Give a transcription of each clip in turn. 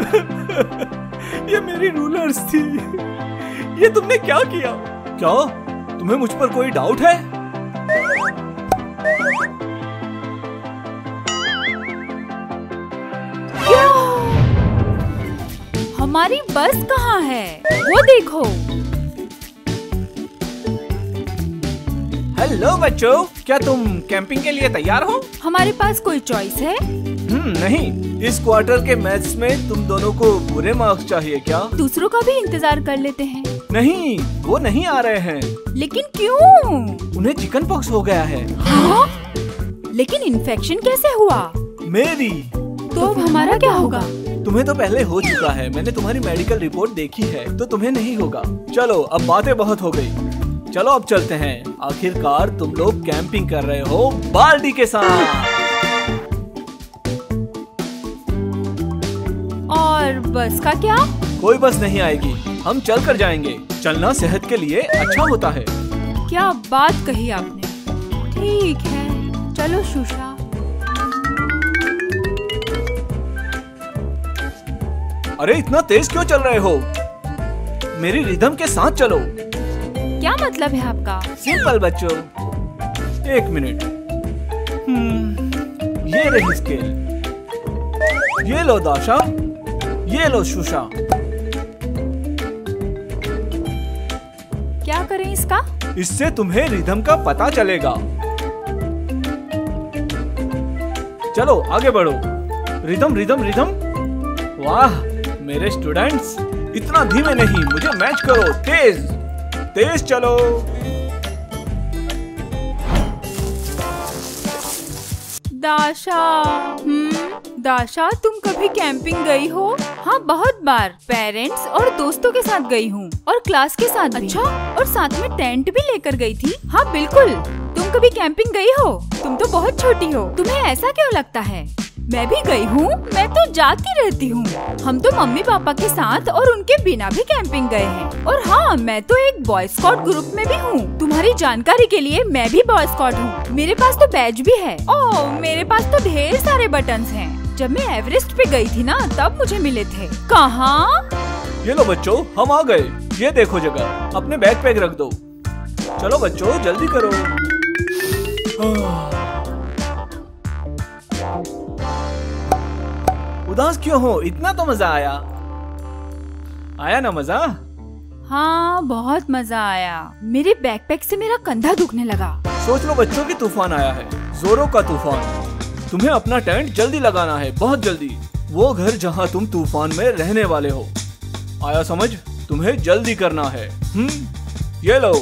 ये मेरी रूलर्स थी। ये तुमने क्या किया? क्या तुम्हें मुझ पर कोई डाउट है? क्या? हमारी बस कहाँ है? वो देखो। हेलो बच्चों, क्या तुम कैंपिंग के लिए तैयार हो? हमारे पास कोई चॉइस है? नहीं, इस क्वार्टर के मैथ्स में तुम दोनों को पूरे मार्क्स चाहिए क्या? दूसरों का भी इंतजार कर लेते हैं। नहीं, वो नहीं आ रहे हैं। लेकिन क्यों? उन्हें चिकन पॉक्स हो गया है। हाँ? लेकिन इन्फेक्शन कैसे हुआ? मेरी। तो अब हमारा क्या होगा? तुम्हें तो पहले हो चुका है। मैंने तुम्हारी मेडिकल रिपोर्ट देखी है, तो तुम्हें नहीं होगा। चलो, अब बातें बहुत हो गई। चलो अब चलते हैं। आखिरकार तुम लोग कैंपिंग कर रहे हो बाल्डी के साथ। और बस का क्या? कोई बस नहीं आएगी, हम चल कर जाएंगे। चलना सेहत के लिए अच्छा होता है। क्या बात कही आपने। ठीक है, चलो शुशा। अरे इतना तेज क्यों चल रहे हो? मेरी रिदम के साथ चलो। क्या मतलब है आपका? सिंपल बच्चों, एक मिनट। ये रही स्केल। ये लो दाशा, ये लो शुशा। क्या करें इसका? इससे तुम्हें रिदम का पता चलेगा। चलो आगे बढ़ो। Rhythm rhythm rhythm. वाह मेरे स्टूडेंट्स, इतना धीमे नहीं, मुझे मैच करो। तेज तेज चलो। दाशा, दाशा तुम कभी कैंपिंग गई हो? हाँ बहुत बार, पेरेंट्स और दोस्तों के साथ गई हूँ और क्लास के साथ भी। अच्छा, और साथ में टेंट भी लेकर गई थी। हाँ बिल्कुल। तुम कभी कैंपिंग गई हो? तुम तो बहुत छोटी हो, तुम्हें ऐसा क्यों लगता है? मैं भी गई हूँ, मैं तो जाती रहती हूँ। हम तो मम्मी पापा के साथ और उनके बिना भी कैंपिंग गए हैं। और हाँ, मैं तो एक बॉय स्काउट ग्रुप में भी हूँ। तुम्हारी जानकारी के लिए, मैं भी बॉय स्काउट हूँ। मेरे पास तो बैज भी है। ओह, मेरे पास तो ढेर सारे बटन्स हैं। जब मैं एवरेस्ट पे गई थी ना, तब मुझे मिले थे। कहाँ? ये लो बच्चों, हम आ गए। ये देखो जगह, अपने बैग पैक रख दो। चलो बच्चों जल्दी करो। उदास क्यों हो? इतना तो मजा आया। आया ना मजा? हाँ बहुत मजा आया। मेरे बैकपैक से मेरा कंधा दुखने लगा। सोच लो बच्चों की तूफान आया है, जोरों का तूफान। तुम्हें अपना टेंट जल्दी लगाना है, बहुत जल्दी। वो घर जहाँ तुम तूफान में रहने वाले हो। आया समझ? तुम्हें जल्दी करना है। ये लो।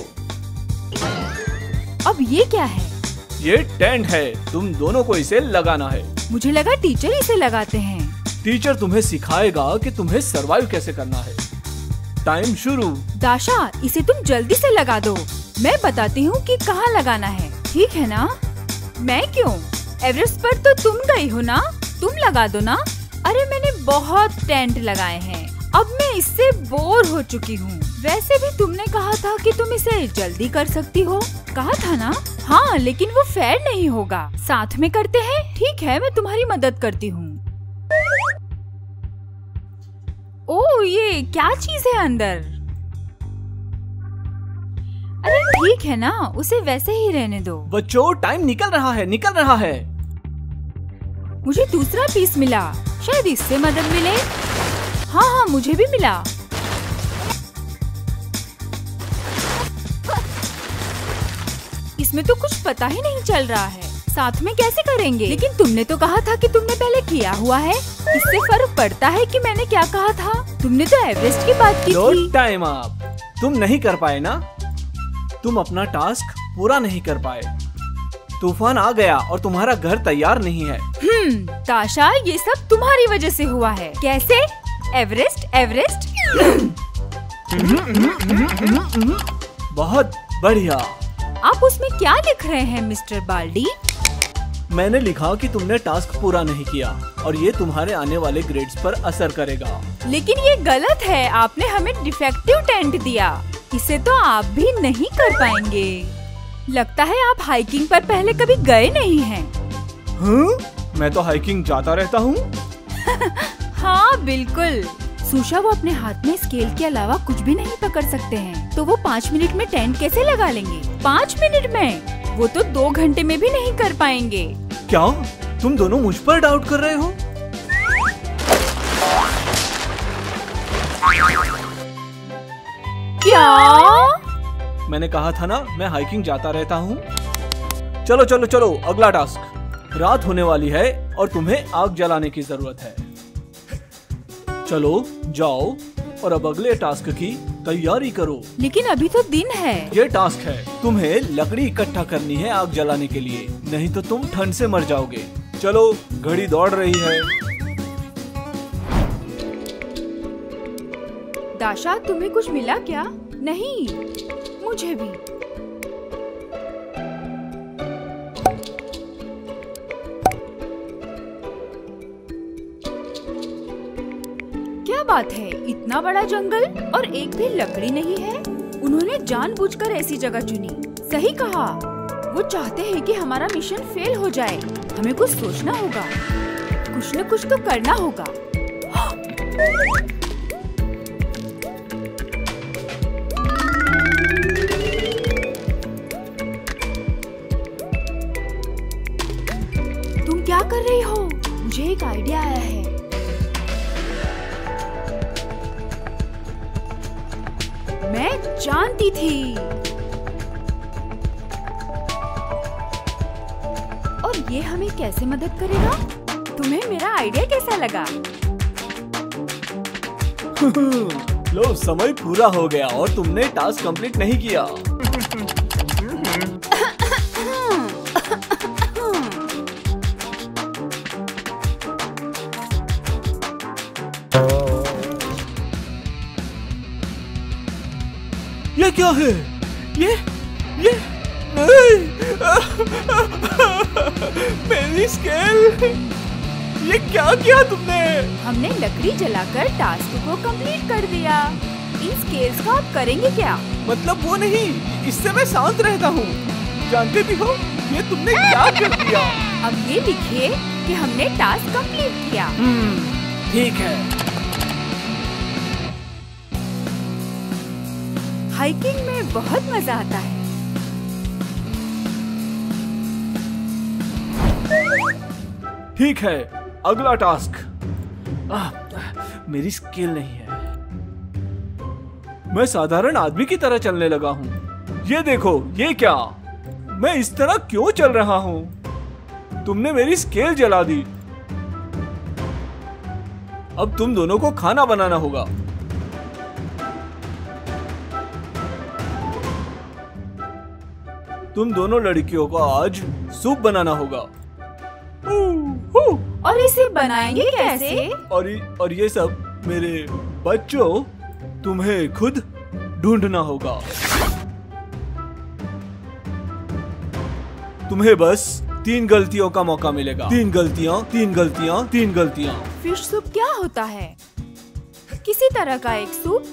अब ये क्या है? ये टेंट है, तुम दोनों को इसे लगाना है। मुझे लगा टीचर इसे लगाते हैं। टीचर तुम्हें सिखाएगा कि तुम्हें सरवाइव कैसे करना है। टाइम शुरू। दाशा, इसे तुम जल्दी से लगा दो। मैं बताती हूँ कि कहाँ लगाना है, ठीक है ना? मैं क्यों? एवरेस्ट पर तो तुम गई हो ना, तुम लगा दो ना। अरे मैंने बहुत टेंट लगाए हैं, अब मैं इससे बोर हो चुकी हूँ। वैसे भी तुमने कहा था कि तुम इसे जल्दी कर सकती हो, कहा था ना? हाँ, लेकिन वो फेयर नहीं होगा। साथ में करते हैं, ठीक है? मैं तुम्हारी मदद करती हूँ। ओह, ये क्या चीज है अंदर? अरे ठीक है ना, उसे वैसे ही रहने दो। बच्चों टाइम निकल रहा है, निकल रहा है। मुझे दूसरा पीस मिला, शायद इससे मदद मिले। हाँ हाँ, मुझे भी मिला। इसमें तो कुछ पता ही नहीं चल रहा है, साथ में कैसे करेंगे? लेकिन तुमने तो कहा था कि तुमने पहले किया हुआ है। इससे फर्क पड़ता है कि मैंने क्या कहा था? तुमने तो एवरेस्ट की बात की थी। Time up. तुम नहीं कर पाए ना, तुम अपना टास्क पूरा नहीं कर पाए। तूफान आ गया और तुम्हारा घर तैयार नहीं है। ताशा, ये सब तुम्हारी वजह से हुआ है। कैसे? Everest Everest. बहुत बढ़िया। आप उसमें क्या लिख रहे हैं मिस्टर बाल्डी? मैंने लिखा कि तुमने टास्क पूरा नहीं किया और ये तुम्हारे आने वाले ग्रेड्स पर असर करेगा। लेकिन ये गलत है, आपने हमें डिफेक्टिव टेंट दिया, इसे तो आप भी नहीं कर पाएंगे। लगता है आप हाइकिंग पर पहले कभी गए नहीं हैं। मैं तो हाइकिंग जाता रहता हूँ। हाँ बिल्कुल। सुशा, वो अपने हाथ में स्केल के अलावा कुछ भी नहीं पकड़ सकते हैं, तो वो 5 मिनट में टेंट कैसे लगा लेंगे? 5 मिनट में? वो तो 2 घंटे में भी नहीं कर पाएंगे। क्या तुम दोनों मुझ पर डाउट कर रहे हो? क्या? मैंने कहा था ना, मैं हाइकिंग जाता रहता हूँ। चलो चलो चलो, अगला टास्क। रात होने वाली है और तुम्हें आग जलाने की जरूरत है। चलो जाओ और अब अगले टास्क की तैयारी करो। लेकिन अभी तो दिन है। ये टास्क है, तुम्हें लकड़ी इकट्ठा करनी है आग जलाने के लिए, नहीं तो तुम ठंड से मर जाओगे। चलो, घड़ी दौड़ रही है। दाशा, तुम्हें कुछ मिला क्या? नहीं, मुझे भी। क्या बात है, इतना बड़ा जंगल और एक भी लकड़ी नहीं है। उन्होंने जानबूझकर ऐसी जगह चुनी। सही कहा, वो चाहते हैं कि हमारा मिशन फेल हो जाए। हमें कुछ सोचना होगा, कुछ न कुछ तो करना होगा। तुम क्या कर रही हो? मुझे एक आइडिया आया है। मैं जानती थी। और ये हमें कैसे मदद करेगा? तुम्हें मेरा आइडिया कैसा लगा? लो, समय पूरा हो गया और तुमने टास्क कंप्लीट नहीं किया। ये क्या है? ये मेरी स्केल! ये क्या किया तुमने? हमने लकड़ी जलाकर टास्क को कंप्लीट कर दिया। इन स्केल्स का आप करेंगे क्या? मतलब वो नहीं, इससे मैं शांत रहता हूँ। जानते भी हो ये तुमने क्या कर दिया? अब ये लिखिए कि हमने टास्क कंप्लीट किया। ठीक है। हाइकिंग में बहुत मजा आता है। ठीक है, अगला टास्क। मेरी स्केल नहीं है। मैं साधारण आदमी की तरह चलने लगा हूँ। ये देखो, ये क्या? मैं इस तरह क्यों चल रहा हूँ? तुमने मेरी स्केल जला दी। अब तुम दोनों को खाना बनाना होगा। तुम दोनों लड़कियों को आज सूप बनाना होगा। और इसे बनाएंगे कैसे? और ये सब मेरे बच्चों, तुम्हें खुद ढूंढना होगा। तुम्हें बस 3 गलतियों का मौका मिलेगा। 3 गलतियाँ, 3 गलतियाँ, 3 गलतियाँ। फिश सूप क्या होता है? किसी तरह का एक सूप?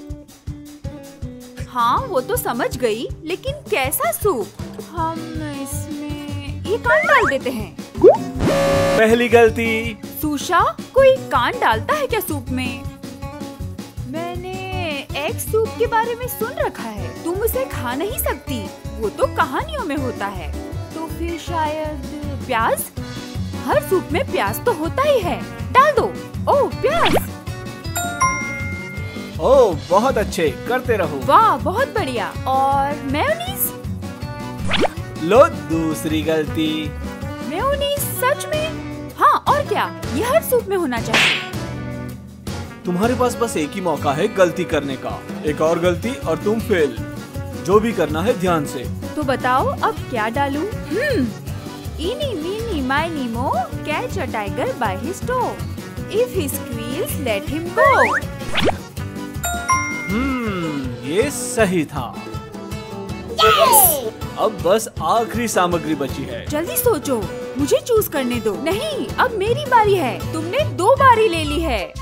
हाँ, वो तो समझ गई, लेकिन कैसा सूप? हम इसमें ये कान डाल देते हैं। पहली गलती। सुशा, कोई कान डालता है क्या सूप में? मैंने एग सूप के बारे में सुन रखा है। तुम उसे खा नहीं सकती, वो तो कहानियों में होता है। तो फिर शायद प्याज? हर सूप में प्याज तो होता ही है। डाल दो। ओह, प्याज। ओह, बहुत अच्छे, करते रहो। वाह, बहुत बढ़िया। और मेयोनीज? लो, दूसरी गलती। मेयोनीज सच में? हाँ, और क्या? ये हर सूप में होना चाहिए। तुम्हारे पास बस एक ही मौका है गलती करने का। एक और गलती और तुम फेल। जो भी करना है ध्यान से। तो बताओ अब क्या डालूं? इनी meeny miny moe, catch a tiger by his toe. If he squeals, let him go. ये सही था। अब बस आखिरी सामग्री बची है। जल्दी सोचो, मुझे चूज करने दो। नहीं, अब मेरी बारी है। तुमने 2 बारी ले ली है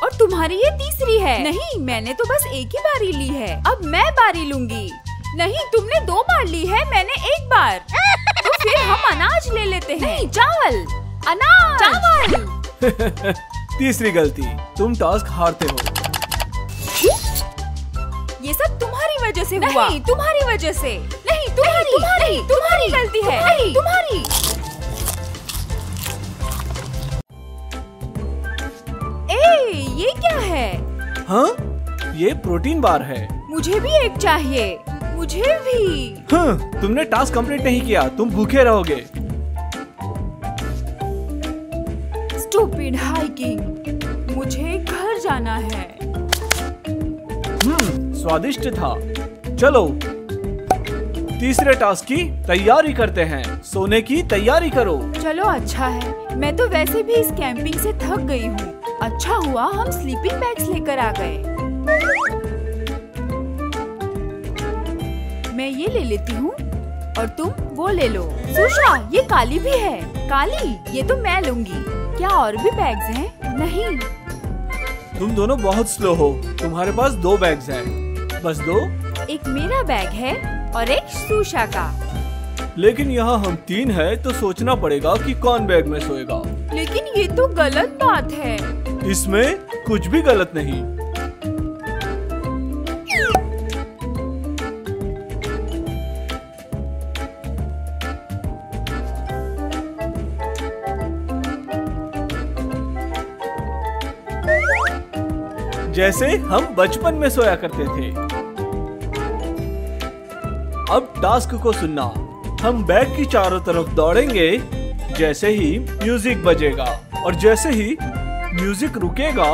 और तुम्हारी ये तीसरी है। नहीं, मैंने तो बस एक ही बारी ली है। अब मैं बारी लूंगी। नहीं, तुमने 2 बार ली है, मैंने 1 बार। तो फिर हम अनाज ले लेते हैं। नहीं, चावल। अनाज। चावल। तीसरी गलती, तुम टास्क हारते हो। ये सब तुम्हारी वजह से हुआ। नहीं, तुम्हारी वजह से। नहीं, तुम्हारी गलती है। तुम्हारी। ये क्या है? हाँ, ये प्रोटीन बार है। मुझे भी एक चाहिए। मुझे भी। हाँ, तुमने टास्क कंप्लीट नहीं किया, तुम भूखे रहोगे। Stupid hiking. मुझे घर जाना है। स्वादिष्ट था। चलो तीसरे टास्क की तैयारी करते हैं। सोने की तैयारी करो। चलो अच्छा है, मैं तो वैसे भी इस कैंपिंग से थक गई हूँ। अच्छा हुआ हम स्लीपिंग बैग्स लेकर आ गए। मैं ये ले लेती हूँ और तुम वो ले लो। सुषा, ये काली भी है। काली, ये तो मैं लूंगी। क्या और भी बैग्स हैं? नहीं। तुम दोनों बहुत स्लो हो। तुम्हारे पास 2 बैग्स हैं। बस 2। एक मेरा बैग है और एक सुषा का। लेकिन यहाँ हम 3 हैं, तो सोचना पड़ेगा कि कौन बैग में सोएगा। लेकिन ये तो गलत बात है। इसमें कुछ भी गलत नहीं। जैसे हम बचपन में सोया करते थे। अब टास्क को सुनना। हम बैग की चारों तरफ दौड़ेंगे जैसे ही म्यूजिक बजेगा, और जैसे ही म्यूजिक रुकेगा,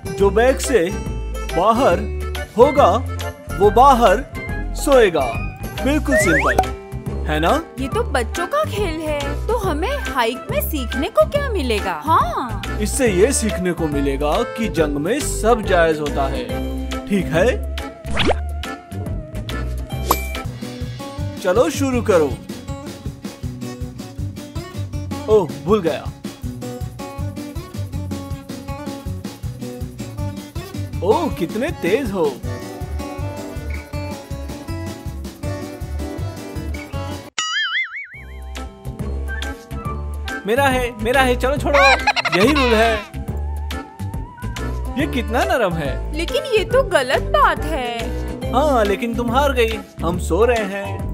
जो बैग से बाहर होगा वो बाहर सोएगा। बिल्कुल सिंपल है ना? ये तो बच्चों का खेल है, तो हमें हाइक में सीखने को क्या मिलेगा? हाँ, इससे ये सीखने को मिलेगा कि जंग में सब जायज होता है। ठीक है, चलो शुरू करो। ओह, भूल गया। ओह, कितने तेज हो। मेरा है, चलो छोड़ो। यही रूल है। ये कितना नरम है। लेकिन ये तो गलत बात है। हाँ, लेकिन तुम हार गई। हम सो रहे हैं।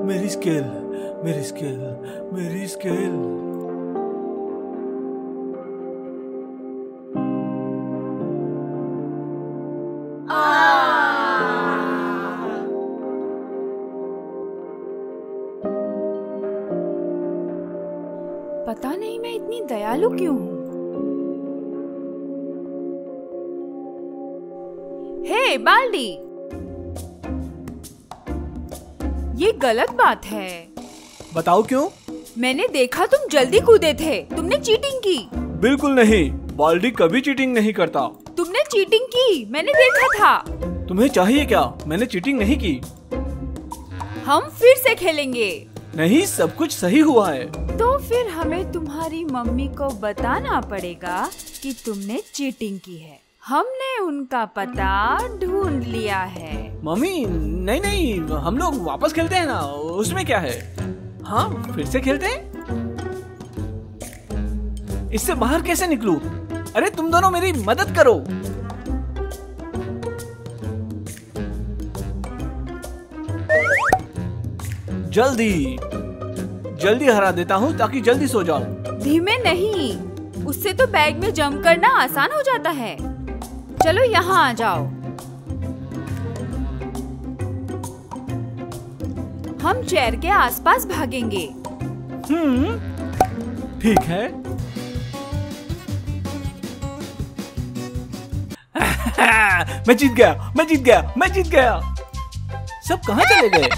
मेरी स्केल। पता नहीं मैं इतनी दयालु क्यों हूँ। हे बाल्डी, ये गलत बात है। बताओ क्यों? मैंने देखा तुम जल्दी कूदे थे। तुमने चीटिंग की। बिल्कुल नहीं, बाल्डी कभी चीटिंग नहीं करता। तुमने चीटिंग की, मैंने देखा था। तुम्हें चाहिए क्या? मैंने चीटिंग नहीं की। हम फिर से खेलेंगे। नहीं, सब कुछ सही हुआ है। तो फिर हमें तुम्हारी मम्मी को बताना पड़ेगा कि तुमने चीटिंग की है। हमने उनका पता ढूंढ लिया है। मम्मी, नहीं, हम लोग वापस खेलते हैं ना, उसमें क्या है। हाँ, फिर से खेलते हैं। इससे बाहर कैसे निकलूं? अरे तुम दोनों मेरी मदद करो। जल्दी हरा देता हूँ ताकि जल्दी सो जाओ। धीमे नहीं, उससे तो बैग में जंप करना आसान हो जाता है। चलो यहाँ आ जाओ। हम चेयर के आसपास भागेंगे। ठीक है। मैं जीत गया। सब कहाँ चले गए?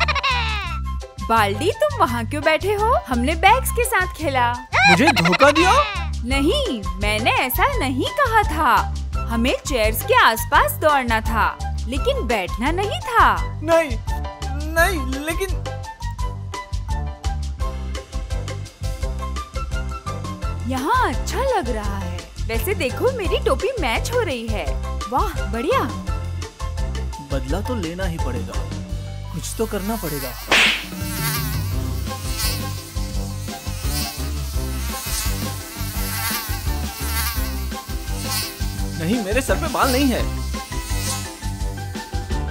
बाल्डी, तुम वहाँ क्यों बैठे हो? हमने बैग्स के साथ खेला। मुझे धोखा दिया? नहीं, मैंने ऐसा नहीं कहा था। हमें चेयर्स के आसपास दौड़ना था, लेकिन बैठना नहीं था। नहीं, लेकिन यहाँ अच्छा लग रहा है। वैसे देखो, मेरी टोपी मैच हो रही है। वाह, बढ़िया। बदला तो लेना ही पड़ेगा। कुछ तो करना पड़ेगा। नहीं, मेरे सर पे बाल नहीं है।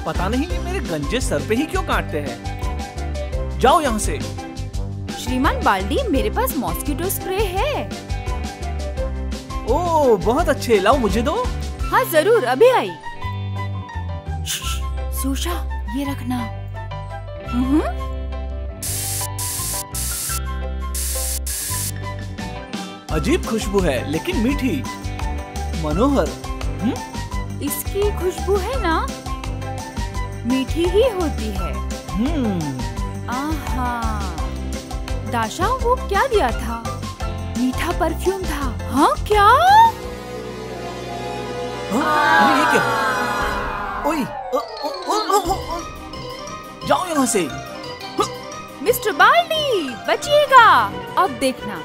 पता नहीं ये मेरे गंजे सर पे ही क्यों काटते हैं। जाओ यहाँ से। श्रीमान बाल्डी, मेरे पास मॉस्किटो स्प्रे है। ओह, बहुत अच्छे, लाओ मुझे दो। हाँ जरूर, अभी आई। सुषा, ये रखना। अजीब खुशबू है लेकिन मीठी। मनोहर। इसकी खुशबू है ना, मीठी ही होती है। आहा, दाशा वो क्या दिया था? मीठा परफ्यूम था। हाँ क्या? अरे ये क्या? ओए, जाओ यहाँ से। मिस्टर बाल्डी, बचिएगा। अब देखना।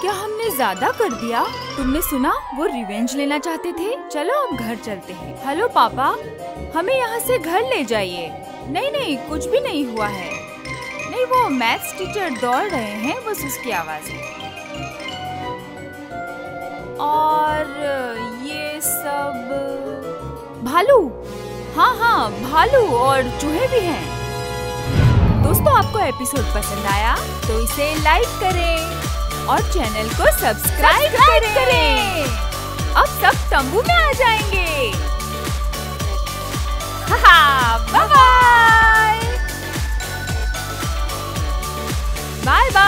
क्या हमने ज्यादा कर दिया? तुमने सुना वो रिवेंज लेना चाहते थे। चलो अब घर चलते हैं। हेलो पापा, हमें यहाँ से घर ले जाइए। नहीं नहीं, कुछ भी नहीं हुआ है। नहीं, वो मैथ्स टीचर दौड़ रहे हैं, बस उसकी आवाज है। और ये सब भालू। हाँ हाँ, भालू और चूहे भी हैं। दोस्तों, आपको एपिसोड पसंद आया तो इसे लाइक करें और चैनल को सब्सक्राइब करें। अब सब तंबू में आ जाएंगे। Bye bye. Bye bye.